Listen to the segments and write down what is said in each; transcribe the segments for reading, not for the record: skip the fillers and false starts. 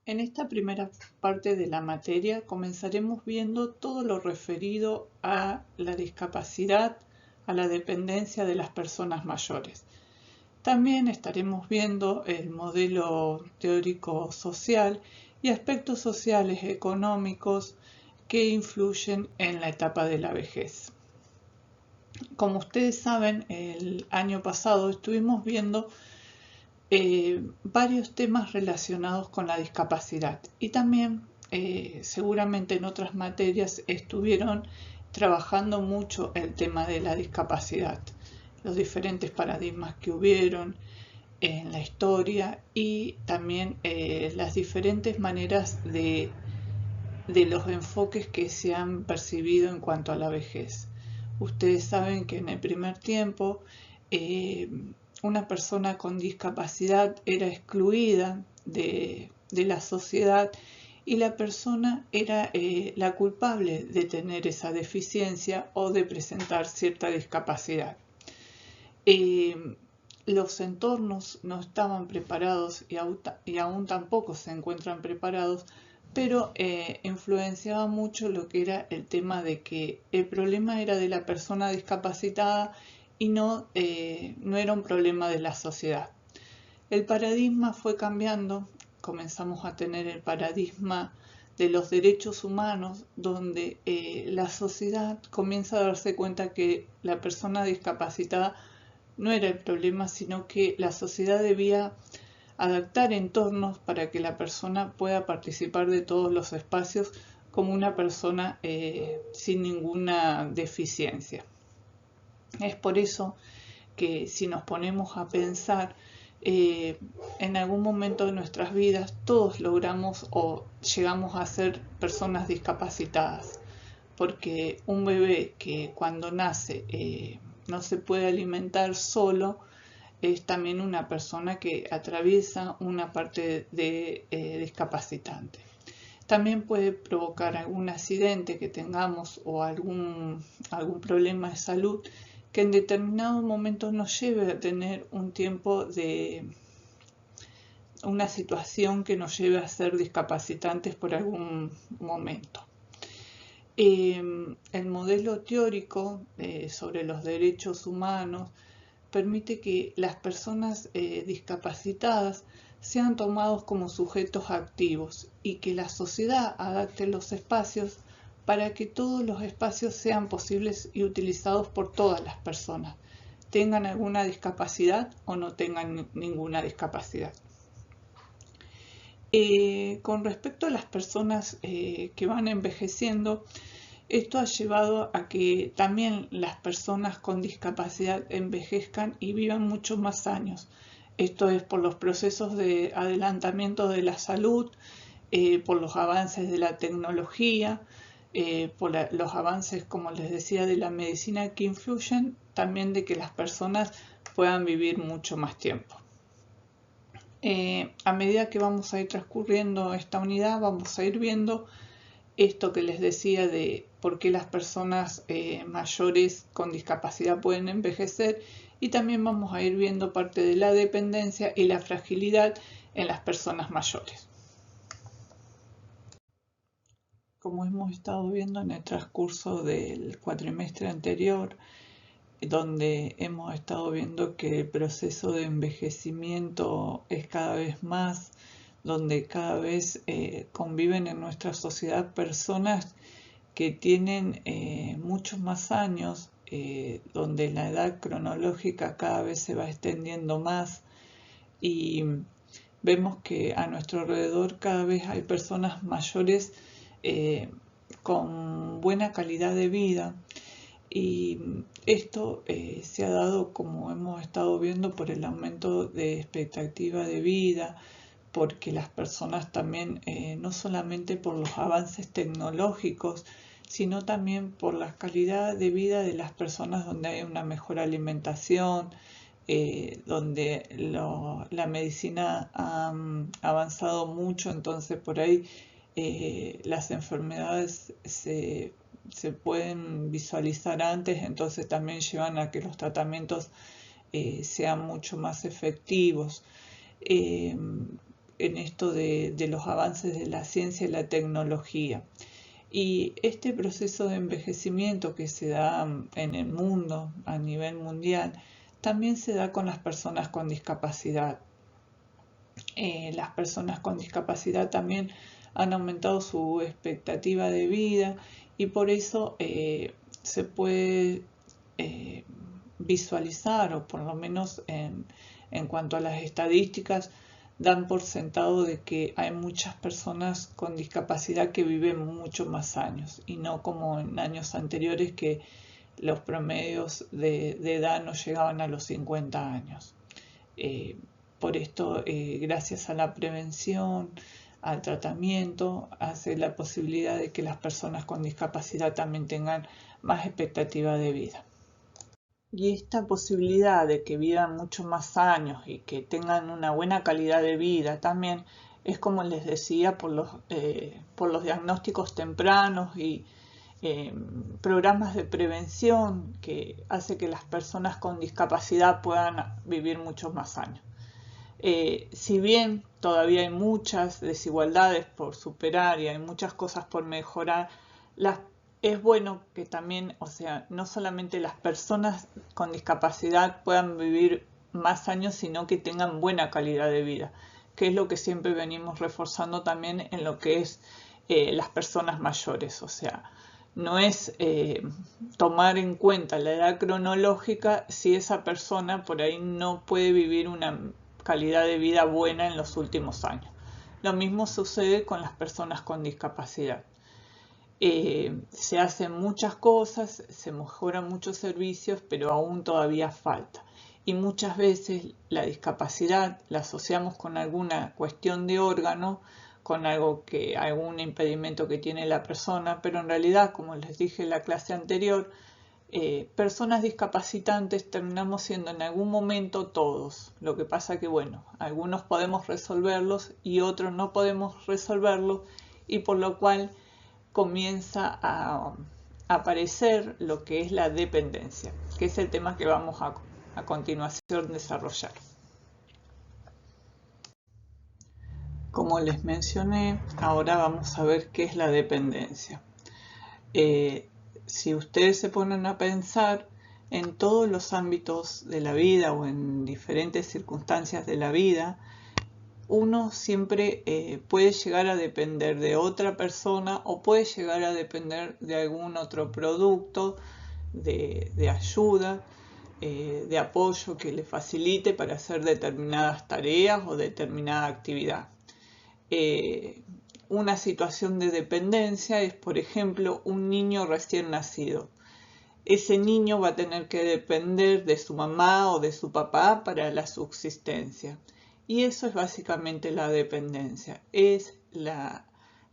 En esta primera parte de la materia comenzaremos viendo todo lo referido a la discapacidad, a la dependencia de las personas mayores. También estaremos viendo el modelo teórico social y aspectos sociales económicos que influyen en la etapa de la vejez. Como ustedes saben, el año pasado estuvimos viendo varios temas relacionados con la discapacidad y también seguramente en otras materias estuvieron trabajando mucho el tema de la discapacidad, los diferentes paradigmas que hubieron en la historia y también las diferentes maneras de los enfoques que se han percibido en cuanto a la vejez. Ustedes saben que en el primer tiempo eh, una persona con discapacidad era excluida de la sociedad y la persona era la culpable de tener esa deficiencia o de presentar cierta discapacidad. Eh, los entornos no estaban preparados y aún tampoco se encuentran preparados, pero influenciaba mucho lo que era el tema de que el problema era de la persona discapacitada y no era un problema de la sociedad. El paradigma fue cambiando, comenzamos a tener el paradigma de los derechos humanos, donde la sociedad comienza a darse cuenta que la persona discapacitada no era el problema, sino que la sociedad debía adaptar entornos para que la persona pueda participar de todos los espacios como una persona sin ninguna deficiencia. Es por eso que si nos ponemos a pensar, en algún momento de nuestras vidas todos logramos o llegamos a ser personas discapacitadas, porque un bebé que cuando nace no se puede alimentar solo, es también una persona que atraviesa una parte de discapacitante. También puede provocar algún accidente que tengamos o algún problema de salud que en determinado momento nos lleve a tener un tiempo de una situación que nos lleve a ser discapacitantes por algún momento. El modelo teórico sobre los derechos humanos permite que las personas discapacitadas sean tomados como sujetos activos y que la sociedad adapte los espacios para que todos los espacios sean posibles y utilizados por todas las personas, tengan alguna discapacidad o no tengan ninguna discapacidad. Con respecto a las personas que van envejeciendo, esto ha llevado a que también las personas con discapacidad envejezcan y vivan muchos más años. Esto es por los procesos de adelantamiento de la salud, por los avances de la tecnología, los avances, como les decía, de la medicina que influyen también de que las personas puedan vivir mucho más tiempo. A medida que vamos a ir transcurriendo esta unidad, vamos a ir viendo esto que les decía de por qué las personas mayores con discapacidad pueden envejecer, y también vamos a ir viendo parte de la dependencia y la fragilidad en las personas mayores. Como hemos estado viendo en el transcurso del cuatrimestre anterior, donde hemos estado viendo que el proceso de envejecimiento es cada vez más, donde cada vez conviven en nuestra sociedad personas que tienen muchos más años, donde la edad cronológica cada vez se va extendiendo más y vemos que a nuestro alrededor cada vez hay personas mayores eh, con buena calidad de vida. Y esto se ha dado, como hemos estado viendo, por el aumento de expectativa de vida, porque las personas también, no solamente por los avances tecnológicos, sino también por la calidad de vida de las personas, donde hay una mejor alimentación, donde la medicina ha avanzado mucho, entonces por ahí las enfermedades se pueden visualizar antes, entonces también llevan a que los tratamientos sean mucho más efectivos. en esto de los avances de la ciencia y la tecnología. Y este proceso de envejecimiento que se da en el mundo, a nivel mundial, también se da con las personas con discapacidad. Las personas con discapacidad también han aumentado su expectativa de vida y por eso se puede visualizar, o por lo menos en cuanto a las estadísticas, dan por sentado de que hay muchas personas con discapacidad que viven mucho más años y no como en años anteriores que los promedios de edad no llegaban a los 50 años. Por esto, gracias a la prevención, al tratamiento, hace la posibilidad de que las personas con discapacidad también tengan más expectativa de vida. Y esta posibilidad de que vivan mucho más años y que tengan una buena calidad de vida también es, como les decía, por los diagnósticos tempranos y programas de prevención que hace que las personas con discapacidad puedan vivir muchos más años. Si bien todavía hay muchas desigualdades por superar y hay muchas cosas por mejorar, es bueno que también, o sea, no solamente las personas con discapacidad puedan vivir más años, sino que tengan buena calidad de vida, que es lo que siempre venimos reforzando también en lo que es las personas mayores. O sea, no es tomar en cuenta la edad cronológica si esa persona por ahí no puede vivir una calidad de vida buena en los últimos años. Lo mismo sucede con las personas con discapacidad. Se hacen muchas cosas, se mejoran muchos servicios, pero aún todavía falta. Y muchas veces la discapacidad la asociamos con alguna cuestión de órgano, con algún impedimento que tiene la persona, pero en realidad, como les dije en la clase anterior, personas discapacitantes terminamos siendo en algún momento todos. Lo que pasa que, bueno, algunos podemos resolverlos y otros no podemos resolverlos, y por lo cual comienza a aparecer lo que es la dependencia, que es el tema que vamos a continuación desarrollar. Como les mencioné, ahora vamos a ver qué es la dependencia. Si ustedes se ponen a pensar en todos los ámbitos de la vida o en diferentes circunstancias de la vida, uno siempre puede llegar a depender de otra persona o puede llegar a depender de algún otro producto, de ayuda, de apoyo que le facilite para hacer determinadas tareas o determinada actividad. Una situación de dependencia es, por ejemplo, un niño recién nacido. Ese niño va a tener que depender de su mamá o de su papá para la subsistencia. Y eso es básicamente la dependencia. Es la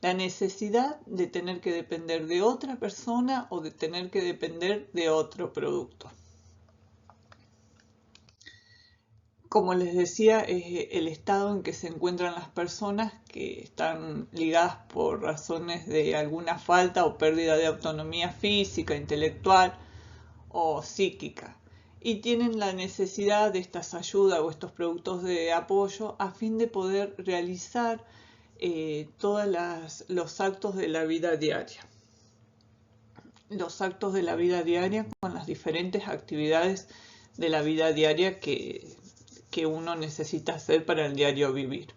necesidad de tener que depender de otra persona o de tener que depender de otro producto. Como les decía, es el estado en que se encuentran las personas que están ligadas por razones de alguna falta o pérdida de autonomía física, intelectual o psíquica, y tienen la necesidad de estas ayudas o estos productos de apoyo a fin de poder realizar todos los actos de la vida diaria. Los actos de la vida diaria con las diferentes actividades de la vida diaria que uno necesita hacer para el diario vivir.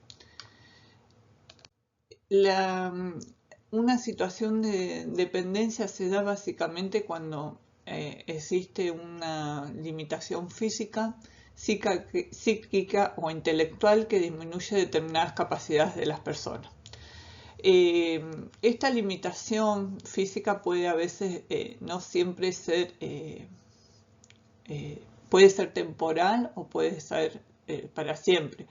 Una situación de dependencia se da básicamente cuando existe una limitación física, psíquica o intelectual que disminuye determinadas capacidades de las personas. Esta limitación física puede a veces no siempre ser, puede ser temporal o puede ser para siempre,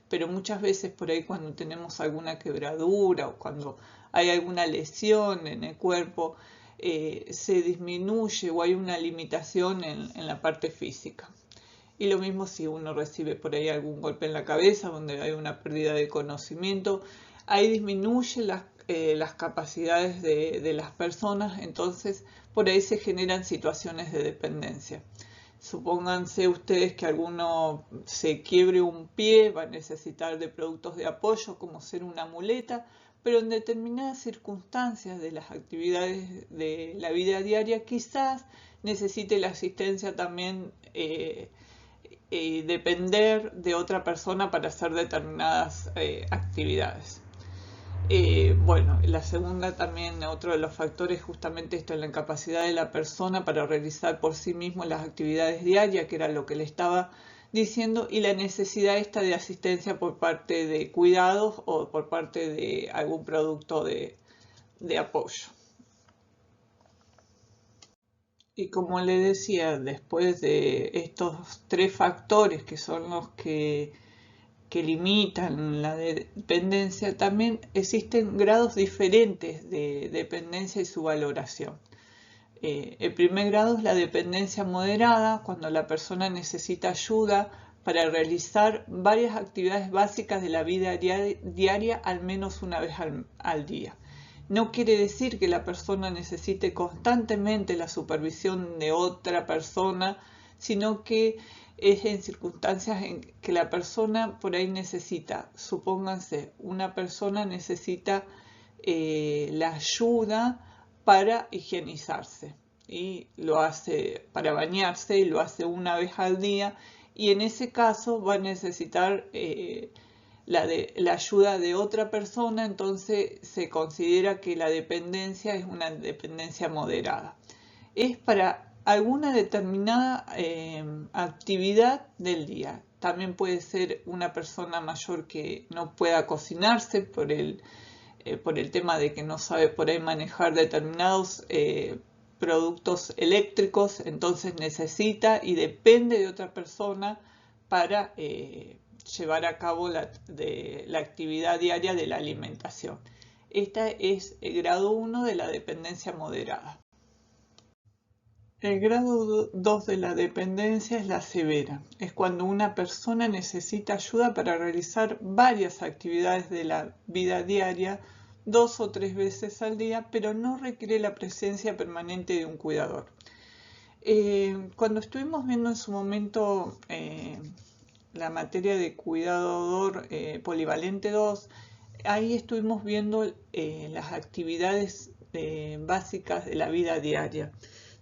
pero muchas veces por ahí cuando tenemos alguna quebradura o cuando hay alguna lesión en el cuerpo, se disminuye o hay una limitación en la parte física. Y lo mismo si uno recibe por ahí algún golpe en la cabeza donde hay una pérdida de conocimiento, ahí disminuye las capacidades de las personas, entonces por ahí se generan situaciones de dependencia. Supónganse ustedes que alguno se quiebre un pie, va a necesitar de productos de apoyo como ser una muleta, pero en determinadas circunstancias de las actividades de la vida diaria quizás necesite la asistencia también depender de otra persona para hacer determinadas actividades. Bueno, la segunda también, otro de los factores, justamente esto, la incapacidad de la persona para realizar por sí mismo las actividades diarias, que era lo que le estaba diciendo, y la necesidad esta de asistencia por parte de cuidados o por parte de algún producto de apoyo. Y como le decía, después de estos tres factores que son los que limitan la dependencia, también existen grados diferentes de dependencia y su valoración. El primer grado es la dependencia moderada, cuando la persona necesita ayuda para realizar varias actividades básicas de la vida diaria al menos una vez al día. No quiere decir que la persona necesite constantemente la supervisión de otra persona, sino que es en circunstancias en que la persona por ahí necesita, supónganse, una persona necesita la ayuda para higienizarse y lo hace para bañarse y lo hace una vez al día, y en ese caso va a necesitar la ayuda de otra persona, entonces se considera que la dependencia es una dependencia moderada. Es para alguna determinada actividad del día. También puede ser una persona mayor que no pueda cocinarse por el tema de que no sabe por ahí manejar determinados productos eléctricos, entonces necesita y depende de otra persona para llevar a cabo la actividad diaria de la alimentación. Este es el grado 1 de la dependencia moderada. El grado 2 de la dependencia es la severa. Es cuando una persona necesita ayuda para realizar varias actividades de la vida diaria 2 o 3 veces al día, pero no requiere la presencia permanente de un cuidador. Cuando estuvimos viendo en su momento la materia de cuidador polivalente 2, ahí estuvimos viendo las actividades básicas de la vida diaria.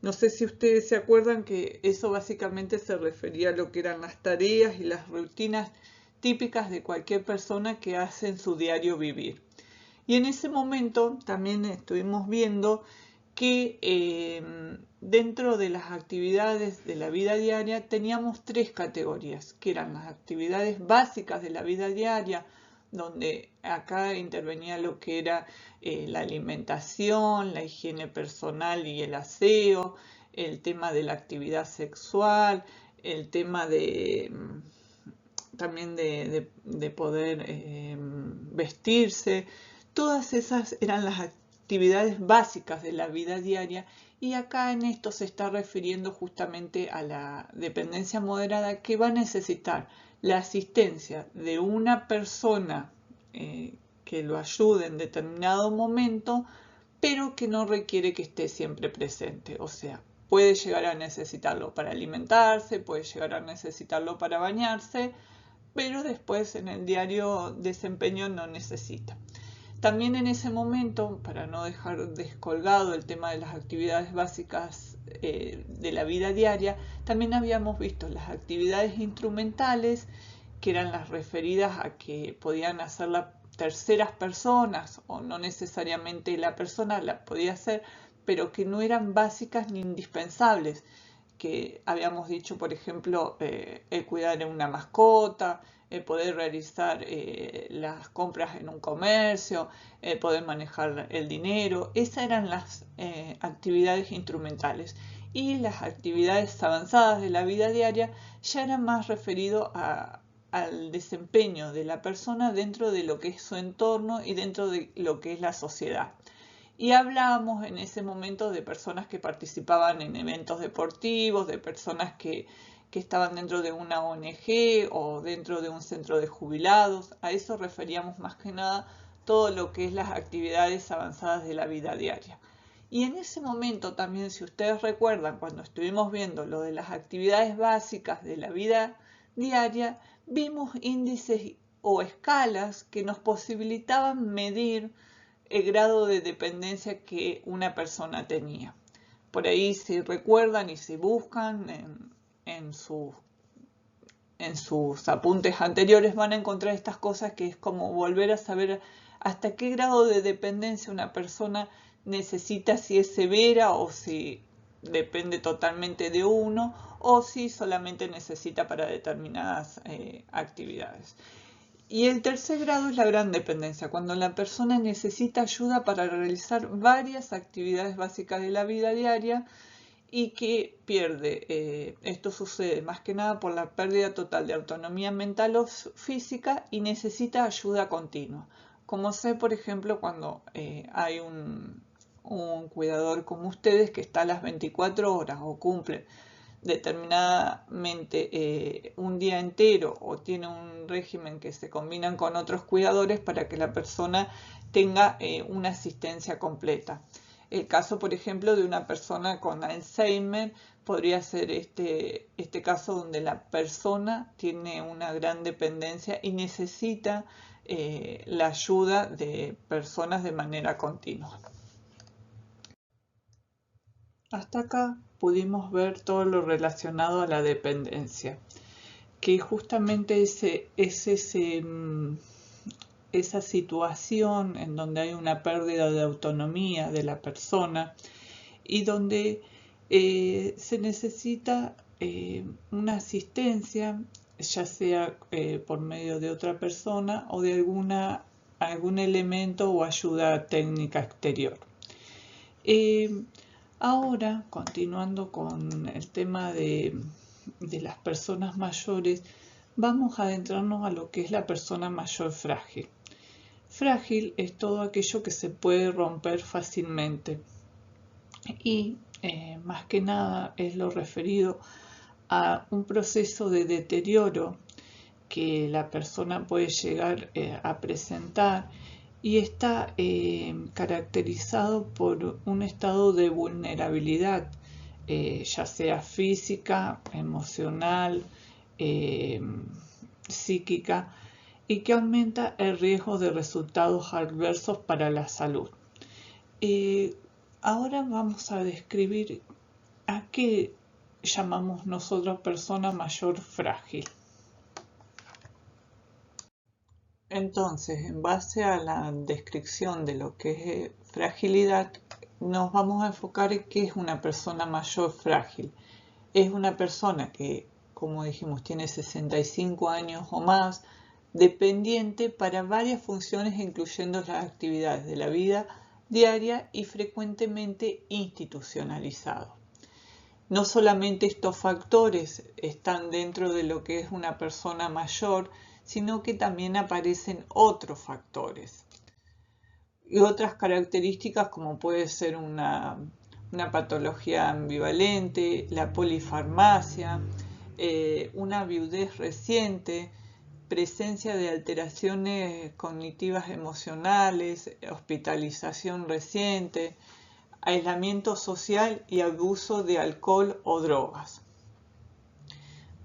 No sé si ustedes se acuerdan que eso básicamente se refería a lo que eran las tareas y las rutinas típicas de cualquier persona que hace en su diario vivir. Y en ese momento también estuvimos viendo que dentro de las actividades de la vida diaria teníamos tres categorías, que eran las actividades básicas de la vida diaria, donde acá intervenía lo que era la alimentación, la higiene personal y el aseo, el tema de la actividad sexual, el tema también de poder vestirse. Todas esas eran las actividades básicas de la vida diaria, y acá en esto se está refiriendo justamente a la dependencia moderada, que va a necesitar la asistencia de una persona que lo ayude en determinado momento, pero que no requiere que esté siempre presente. O sea, puede llegar a necesitarlo para alimentarse, puede llegar a necesitarlo para bañarse, pero después en el diario desempeño no necesita. También en ese momento, para no dejar descolgado el tema de las actividades básicas de la vida diaria, también habíamos visto las actividades instrumentales, que eran las referidas a que podían hacer las terceras personas, o no necesariamente la persona la podía hacer, pero que no eran básicas ni indispensables, que habíamos dicho, por ejemplo, el cuidar de una mascota, el poder realizar las compras en un comercio, el poder manejar el dinero. Esas eran las actividades instrumentales. Y las actividades avanzadas de la vida diaria ya eran más referido al desempeño de la persona dentro de lo que es su entorno y dentro de lo que es la sociedad. Y hablábamos en ese momento de personas que participaban en eventos deportivos, de personas que estaban dentro de una ONG o dentro de un centro de jubilados. A eso referíamos más que nada todo lo que es las actividades avanzadas de la vida diaria. Y en ese momento también, si ustedes recuerdan, cuando estuvimos viendo lo de las actividades básicas de la vida diaria, vimos índices o escalas que nos posibilitaban medir el grado de dependencia que una persona tenía. Por ahí, si recuerdan y si buscan en sus apuntes anteriores, van a encontrar estas cosas, que es como volver a saber hasta qué grado de dependencia una persona necesita, si es severa o si depende totalmente de uno, o si solamente necesita para determinadas actividades. Y el tercer grado es la gran dependencia, cuando la persona necesita ayuda para realizar varias actividades básicas de la vida diaria y que pierde. Esto sucede más que nada por la pérdida total de autonomía mental o física y necesita ayuda continua. Como sé, por ejemplo, cuando hay un cuidador como ustedes que está a las 24 horas o cumple determinadamente un día entero o tiene un régimen que se combinan con otros cuidadores para que la persona tenga una asistencia completa. El caso, por ejemplo, de una persona con Alzheimer podría ser este caso, donde la persona tiene una gran dependencia y necesita la ayuda de personas de manera continua. Hasta acá pudimos ver todo lo relacionado a la dependencia, que justamente es esa situación en donde hay una pérdida de autonomía de la persona y donde se necesita una asistencia, ya sea por medio de otra persona o de algún elemento o ayuda técnica exterior. Ahora, continuando con el tema de las personas mayores, vamos a adentrarnos a lo que es la persona mayor frágil. Frágil es todo aquello que se puede romper fácilmente y más que nada es lo referido a un proceso de deterioro que la persona puede llegar a presentar, y está caracterizado por un estado de vulnerabilidad, ya sea física, emocional, psíquica, y que aumenta el riesgo de resultados adversos para la salud. Ahora vamos a describir a qué llamamos nosotros persona mayor frágil. Entonces, en base a la descripción de lo que es fragilidad, nos vamos a enfocar en qué es una persona mayor frágil. Es una persona que, como dijimos, tiene 65 años o más, dependiente para varias funciones, incluyendo las actividades de la vida diaria y frecuentemente institucionalizado. No solamente estos factores están dentro de lo que es una persona mayor, sino que también aparecen otros factores y otras características, como puede ser una patología ambivalente, la polifarmacia, una viudez reciente, presencia de alteraciones cognitivas emocionales, hospitalización reciente, aislamiento social y abuso de alcohol o drogas.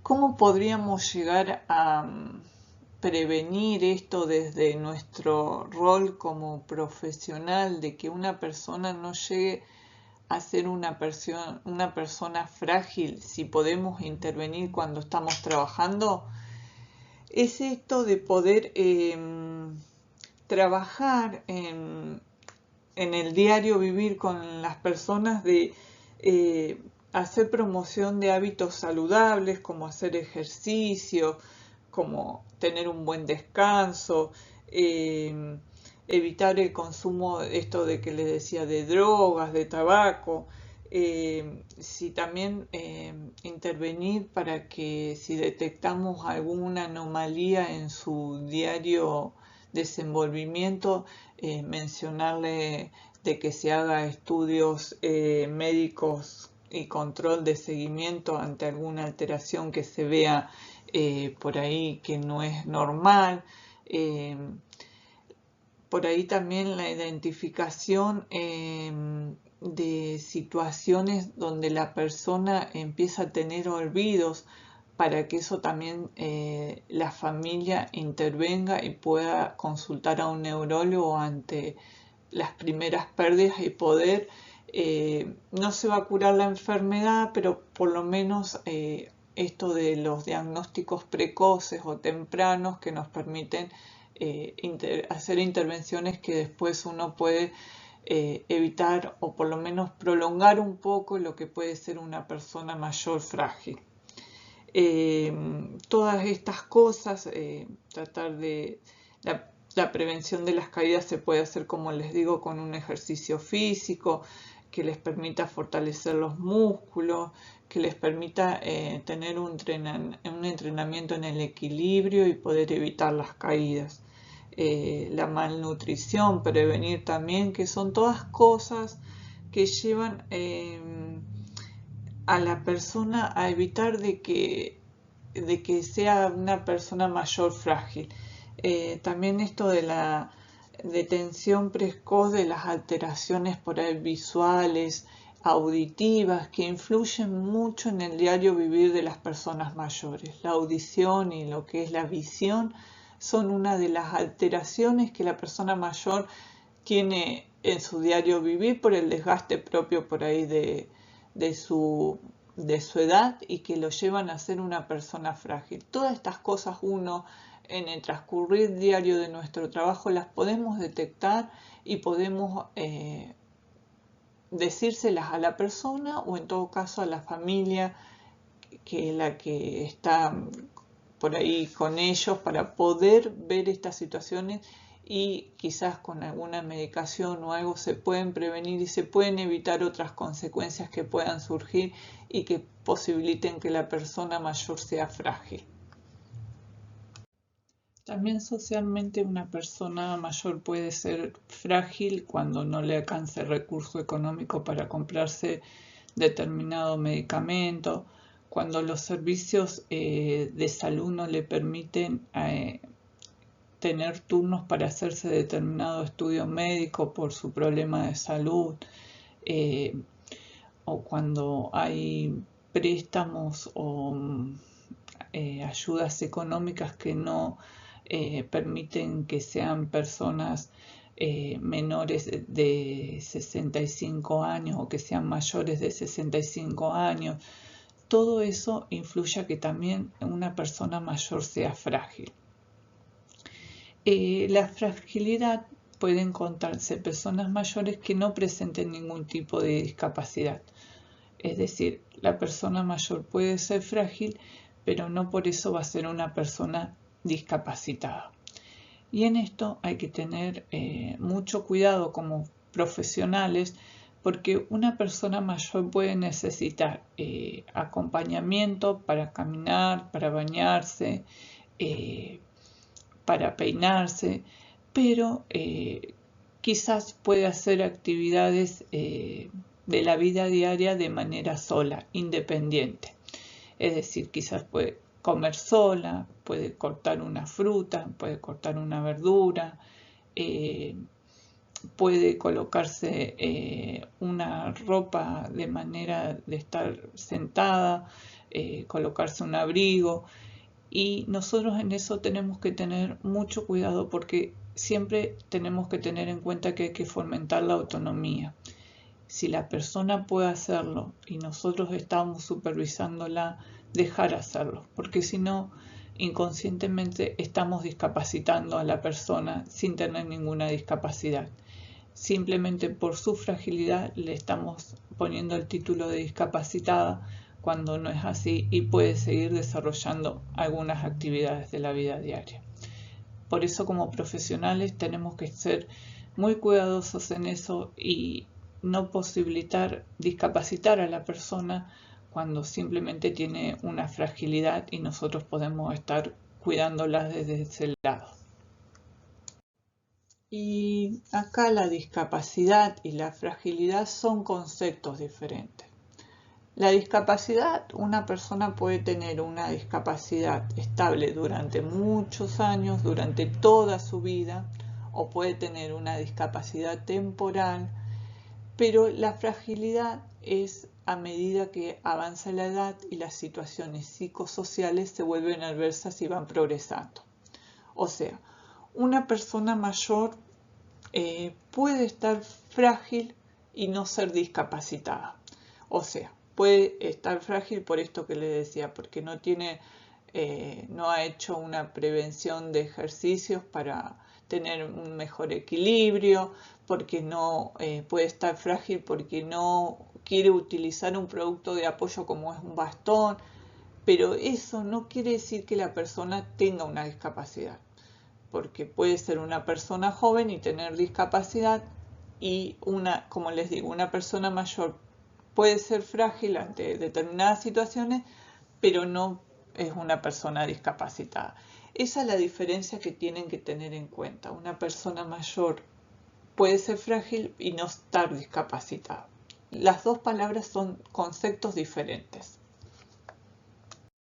¿Cómo podríamos llegar a prevenir esto desde nuestro rol como profesional, de que una persona no llegue a ser una persona frágil, si podemos intervenir cuando estamos trabajando? Es esto de poder trabajar en el diario vivir con las personas, de hacer promoción de hábitos saludables, como hacer ejercicio, como tener un buen descanso, evitar el consumo, esto de que les decía, de drogas, de tabaco, si también intervenir para que, si detectamos alguna anomalía en su diario desenvolvimiento, mencionarle de que se haga estudios médicos y control de seguimiento ante alguna alteración que se vea por ahí que no es normal. Por ahí también la identificación de situaciones donde la persona empieza a tener olvidos, para que eso también la familia intervenga y pueda consultar a un neurólogo ante las primeras pérdidas y poder, no se va a curar la enfermedad, pero por lo menos esto de los diagnósticos precoces o tempranos que nos permiten hacer intervenciones que después uno puede evitar o por lo menos prolongar un poco lo que puede ser una persona mayor frágil. Todas estas cosas, tratar de la prevención de las caídas se puede hacer, como les digo, con un ejercicio físico que les permita fortalecer los músculos, que les permita tener un entrenamiento en el equilibrio y poder evitar las caídas. La malnutrición, prevenir también, que son todas cosas que llevan a la persona a evitar de que sea una persona mayor frágil. También esto de la detención precoz de las alteraciones por ahí visuales, auditivas, que influyen mucho en el diario vivir de las personas mayores. La audición y lo que es la visión son una de las alteraciones que la persona mayor tiene en su diario vivir por el desgaste propio por ahí de su edad y que lo llevan a ser una persona frágil. Todas estas cosas uno en el transcurrir diario de nuestro trabajo las podemos detectar y podemos decírselas a la persona o en todo caso a la familia que la que está por ahí con ellos para poder ver estas situaciones y quizás con alguna medicación o algo se pueden prevenir y se pueden evitar otras consecuencias que puedan surgir y que posibiliten que la persona mayor sea frágil. También socialmente una persona mayor puede ser frágil cuando no le alcanza el recurso económico para comprarse determinado medicamento, cuando los servicios de salud no le permiten tener turnos para hacerse determinado estudio médico por su problema de salud, o cuando hay préstamos o ayudas económicas que no permiten que sean personas menores de 65 años o que sean mayores de 65 años. Todo eso influye a que también una persona mayor sea frágil. La fragilidad puede encontrarse personas mayores que no presenten ningún tipo de discapacidad. Es decir, la persona mayor puede ser frágil, pero no por eso va a ser una persona discapacitada. Y en esto hay que tener mucho cuidado como profesionales, porque una persona mayor puede necesitar acompañamiento para caminar, para bañarse, para peinarse, pero quizás puede hacer actividades de la vida diaria de manera sola, independiente. Es decir, quizás puede comer sola, puede cortar una fruta, puede cortar una verdura, puede colocarse una ropa de manera de estar sentada, colocarse un abrigo. Y nosotros en eso tenemos que tener mucho cuidado porque siempre tenemos que tener en cuenta que hay que fomentar la autonomía. Si la persona puede hacerlo y nosotros estamos supervisándola, dejar hacerlo, porque si no, inconscientemente estamos discapacitando a la persona sin tener ninguna discapacidad. Simplemente por su fragilidad le estamos poniendo el título de discapacitada cuando no es así y puede seguir desarrollando algunas actividades de la vida diaria. Por eso como profesionales tenemos que ser muy cuidadosos en eso y no discapacitar a la persona cuando simplemente tiene una fragilidad y nosotros podemos estar cuidándola desde ese lado. Y acá la discapacidad y la fragilidad son conceptos diferentes. La discapacidad, una persona puede tener una discapacidad estable durante muchos años, durante toda su vida, o puede tener una discapacidad temporal pero la fragilidad es a medida que avanza la edad y las situaciones psicosociales se vuelven adversas y van progresando. O sea, una persona mayor puede estar frágil y no ser discapacitada. O sea, puede estar frágil por esto que le decía, porque no ha hecho una prevención de ejercicios para tener un mejor equilibrio, porque no puede estar frágil porque no quiere utilizar un producto de apoyo como es un bastón, pero eso no quiere decir que la persona tenga una discapacidad, porque puede ser una persona joven y tener discapacidad y como les digo, una persona mayor puede ser frágil ante determinadas situaciones, pero no es una persona discapacitada. Esa es la diferencia que tienen que tener en cuenta. Una persona mayor puede ser frágil y no estar discapacitada. Las dos palabras son conceptos diferentes.